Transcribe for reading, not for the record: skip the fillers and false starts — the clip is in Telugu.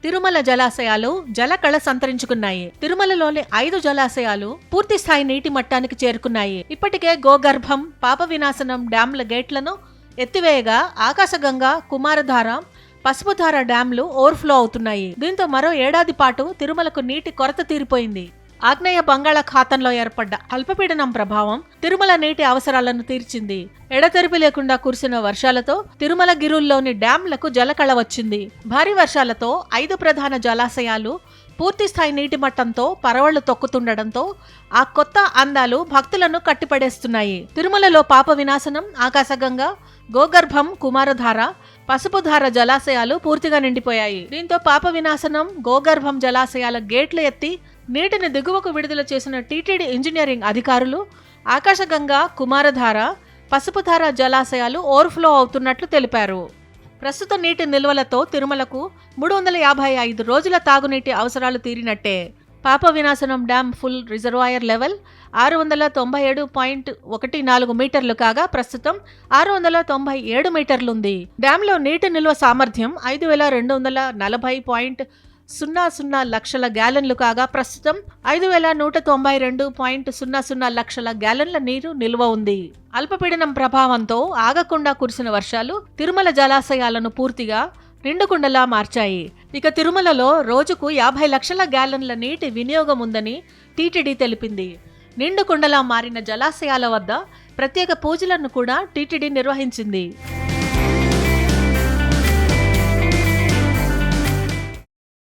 తిరుమల జలాశయాలు జలకళ సంతరించుకున్నాయి. తిరుమలలోని 5 జలాశయాలు పూర్తి స్థాయి నీటి మట్టానికి చేరుకున్నాయి. ఇప్పటికే గోగర్భం, పాప వినాశనం డ్యాంల గేట్లను ఎత్తివేయగా ఆకాశగంగా, కుమారధార, పసుపుధార డ్యాంలు ఓవర్ఫ్లో అవుతున్నాయి. దీంతో మరో ఏడాది పాటు తిరుమలకు నీటి కొరత తీరిపోయింది. ఆగ్నేయ బంగాళాఖాతంలో ఏర్పడ్డ అల్పపీడనం ప్రభావం తిరుమల నీటి అవసరాలను తీర్చింది. ఎడతెరిపి లేకుండా కురిసిన వర్షాలతో తిరుమల గిరుల్లోని డ్యాంలకు జలకళ వచ్చింది. భారీ వర్షాలతో 5 ప్రధాన జలాశయాలు పూర్తిస్థాయి నీటి మట్టంతో పరవళ్లు తొక్కుతుండటంతో ఆ కొత్త అందాలు భక్తులను కట్టిపడేస్తున్నాయి. తిరుమలలో పాప వినాశనం, ఆకాశగంగా, గోగర్భం, కుమారధార, పసుపుధార జలాశయాలు పూర్తిగా నిండిపోయాయి. దీంతో పాప వినాశనం, గోగర్భం జలాశయాల గేట్లు ఎత్తి నీటిని దిగువకు విడుదల చేసిన టీటీడీ ఇంజనీరింగ్ అధికారులు ఆకాశగంగా, కుమారధార, పసుపుధార జలాశయాలు ఓవర్ఫ్లో అవుతున్నట్లు తెలిపారు. ప్రస్తుత నీటి నిల్వలతో తిరుమలకు 355 రోజుల తాగునీటి అవసరాలు తీరినట్టే. పాప వినాశనం డ్యామ్ ఫుల్ రిజర్వాయర్ లెవెల్ 697.14 మీటర్లు కాగా ప్రస్తుతం 697 మీటర్లుంది. డ్యాంలో నీటి నిల్వ సామర్థ్యం 5240.00 లక్షల గ్యాలన్లు కాగా ప్రస్తుతం 5192.00 లక్షల గ్యాలన్ల నీరు నిల్వ ఉంది. అల్పపీడనం ప్రభావంతో ఆగకుండా కురిసిన వర్షాలు తిరుమల జలాశయాలను పూర్తిగా నిండుకుండలా మార్చాయి. ఇక తిరుమలలో రోజుకు 50 లక్షల గ్యాలన్ల నీటి వినియోగం ఉందని టీటీడీ తెలిపింది. నిండుకుండలా మారిన జలాశయాల వద్ద ప్రత్యేక పూజలను కూడా టీటీడీ నిర్వహించింది.